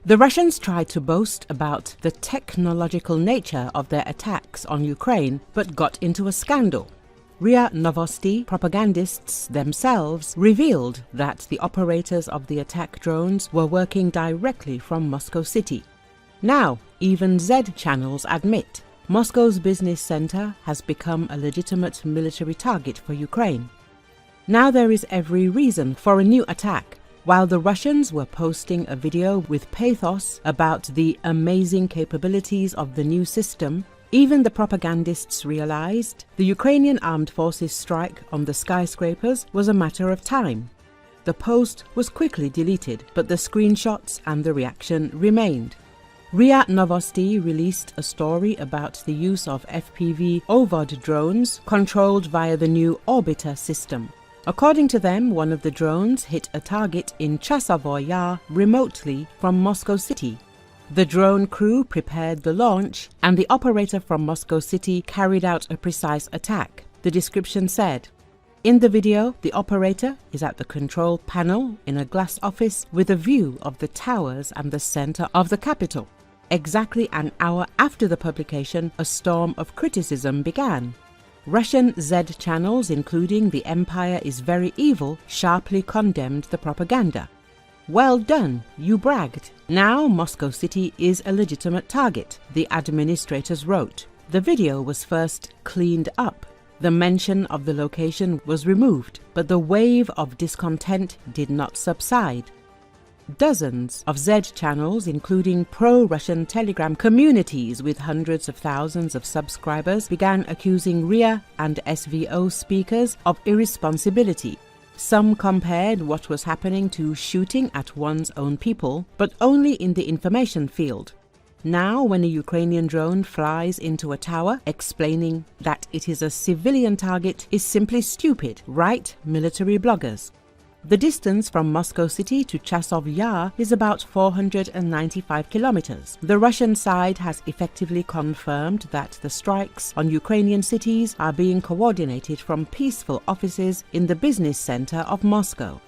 The Russians tried to boast about the technological nature of their attacks on Ukraine, but got into a scandal. RIA Novosti propagandists themselves revealed that the operators of the attack drones were working directly from Moscow City. Now, even Z channels admit Moscow's business center has become a legitimate military target for Ukraine. Now there is every reason for a new attack. While the Russians were posting a video with pathos about the amazing capabilities of the new system, even the propagandists realized the Ukrainian armed forces' strike on the skyscrapers was a matter of time. The post was quickly deleted, but the screenshots and the reaction remained. RIA Novosti released a story about the use of FPV OVOD drones controlled via the new Orbiter system. According to them, one of the drones hit a target in Chasovoy Yar remotely from Moscow City. The drone crew prepared the launch, and the operator from Moscow City carried out a precise attack, the description said. In the video, the operator is at the control panel in a glass office with a view of the towers and the center of the capital. Exactly an hour after the publication, a storm of criticism began. Russian Z channels, including The Empire is Very Evil, sharply condemned the propaganda. Well done, you bragged. Now Moscow City is a legitimate target, the administrators wrote. The video was first cleaned up. The mention of the location was removed, but the wave of discontent did not subside. Dozens of Z channels, including pro-Russian Telegram communities with hundreds of thousands of subscribers, began accusing RIA and SVO speakers of irresponsibility. Some compared what was happening to shooting at one's own people, but only in the information field. Now, when a Ukrainian drone flies into a tower, explaining that it is a civilian target is simply stupid, write military bloggers. The distance from Moscow City to Chasov Yar is about 495 kilometers. The Russian side has effectively confirmed that the strikes on Ukrainian cities are being coordinated from peaceful offices in the business center of Moscow.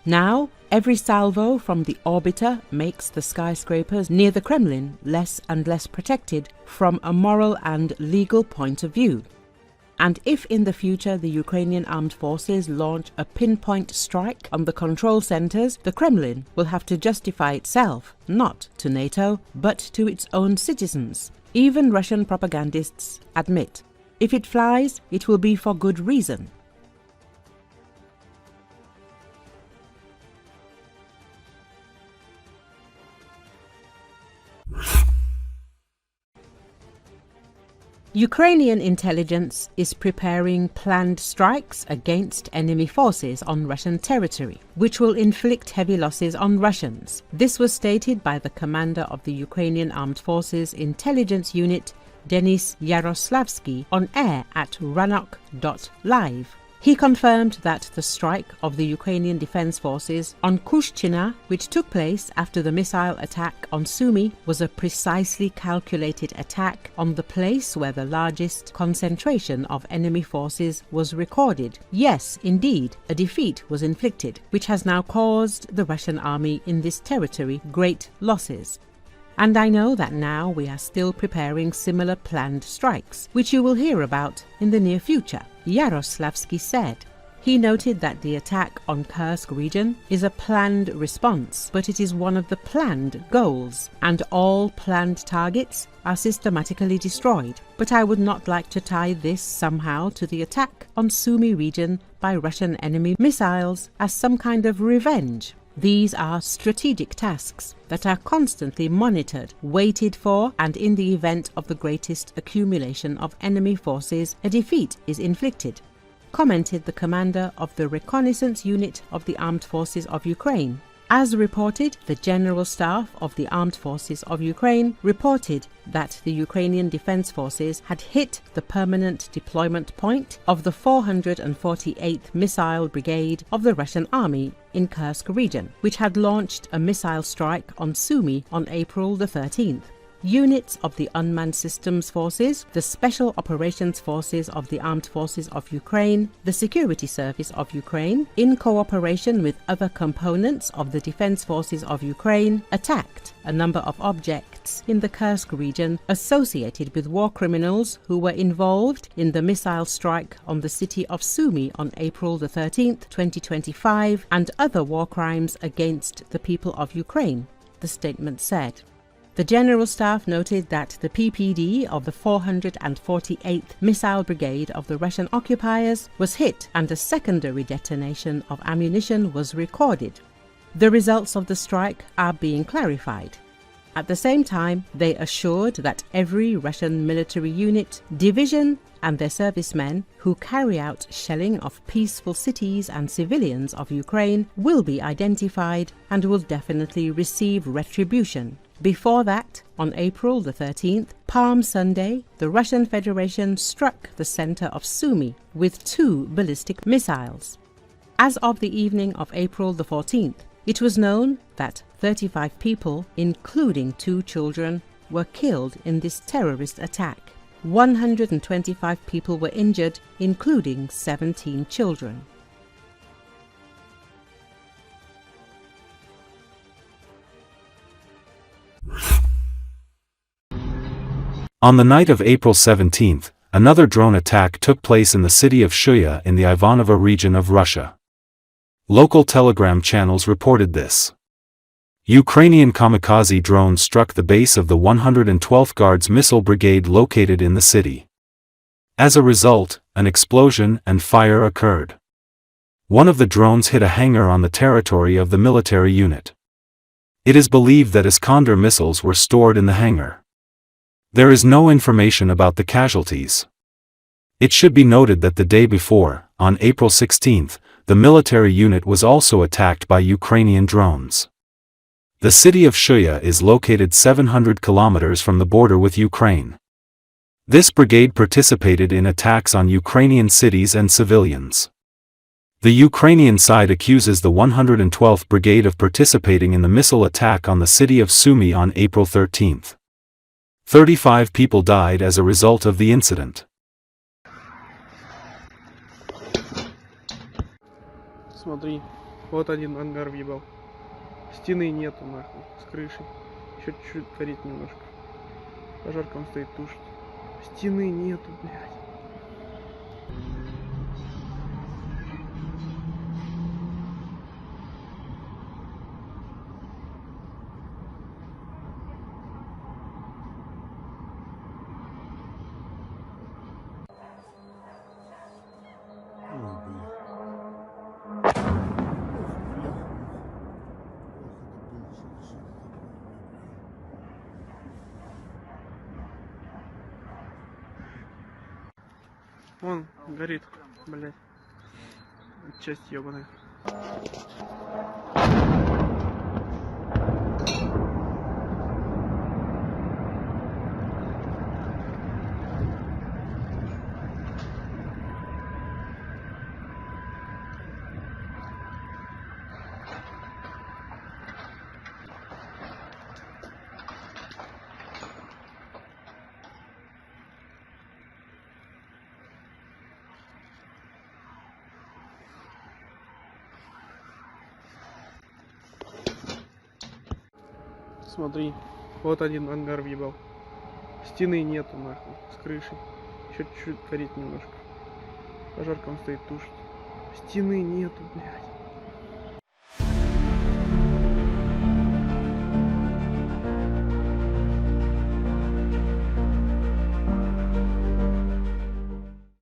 Now, every salvo from the orbiter makes the skyscrapers near the Kremlin less and less protected from a moral and legal point of view. And if in the future the Ukrainian armed forces launch a pinpoint strike on the control centers, the Kremlin will have to justify itself, not to NATO, but to its own citizens. Even Russian propagandists admit, if it flies, it will be for good reason. Ukrainian intelligence is preparing planned strikes against enemy forces on Russian territory, which will inflict heavy losses on Russians. This was stated by the commander of the Ukrainian Armed Forces Intelligence Unit, Denis Yaroslavsky, on air at ranok.live. He confirmed that the strike of the Ukrainian Defense Forces on Kushchina, which took place after the missile attack on Sumy, was a precisely calculated attack on the place where the largest concentration of enemy forces was recorded. Yes, indeed, a defeat was inflicted, which has now caused the Russian army in this territory great losses. And I know that now we are still preparing similar planned strikes, which you will hear about in the near future, Yaroslavsky said. He noted that the attack on Kursk region is a planned response, but it is one of the planned goals, and all planned targets are systematically destroyed. But I would not like to tie this somehow to the attack on Sumy region by Russian enemy missiles as some kind of revenge. These are strategic tasks that are constantly monitored, waited for, and in the event of the greatest accumulation of enemy forces, a defeat is inflicted, commented the commander of the reconnaissance unit of the Armed Forces of Ukraine. As reported, the General Staff of the Armed Forces of Ukraine reported that the Ukrainian Defense Forces had hit the permanent deployment point of the 448th Missile Brigade of the Russian Army in Kursk region, which had launched a missile strike on Sumy on April the 13th. units of the Unmanned Systems Forces, the Special Operations Forces of the Armed Forces of Ukraine, the Security Service of Ukraine, in cooperation with other components of the Defense Forces of Ukraine, attacked a number of objects in the Kursk region associated with war criminals who were involved in the missile strike on the city of Sumy on April the 13th, 2025, and other war crimes against the people of Ukraine, the statement said. The General Staff noted that the PPD of the 448th Missile Brigade of the Russian occupiers was hit and a secondary detonation of ammunition was recorded. The results of the strike are being clarified. At the same time, they assured that every Russian military unit, division, and their servicemen who carry out shelling of peaceful cities and civilians of Ukraine will be identified and will definitely receive retribution. Before that, on April the 13th, Palm Sunday, the Russian Federation struck the center of Sumy with 2 ballistic missiles. As of the evening of April the 14th, it was known that 35 people, including 2 children, were killed in this terrorist attack. 125 people were injured, including 17 children. On the night of April 17th, another drone attack took place in the city of Shuya in the Ivanovo region of Russia. Local Telegram channels reported this. Ukrainian kamikaze drones struck the base of the 112th Guards Missile Brigade located in the city. As a result, an explosion and fire occurred. One of the drones hit a hangar on the territory of the military unit. It is believed that Iskander missiles were stored in the hangar. There is no information about the casualties. It should be noted that the day before, on April 16th, the military unit was also attacked by Ukrainian drones. The city of Shuya is located 700 kilometers from the border with Ukraine. This brigade participated in attacks on Ukrainian cities and civilians. The Ukrainian side accuses the 112th Brigade of participating in the missile attack on the city of Sumy on April 13th. 35 people died as a result of the incident. Смотри, вот один ангар въебал. Стены нету нахуй, с крышей. Еще чуть-чуть горит немножко. Пожарка он стоит, тушит. Стены нету, блядь. Вон, горит, блядь. Часть ебаная. Смотри, вот один ангар въебал. Стены нету нахуй, с крышей. Еще чуть-чуть горит немножко. Пожарка он стоит, тушит. Стены нету, блядь.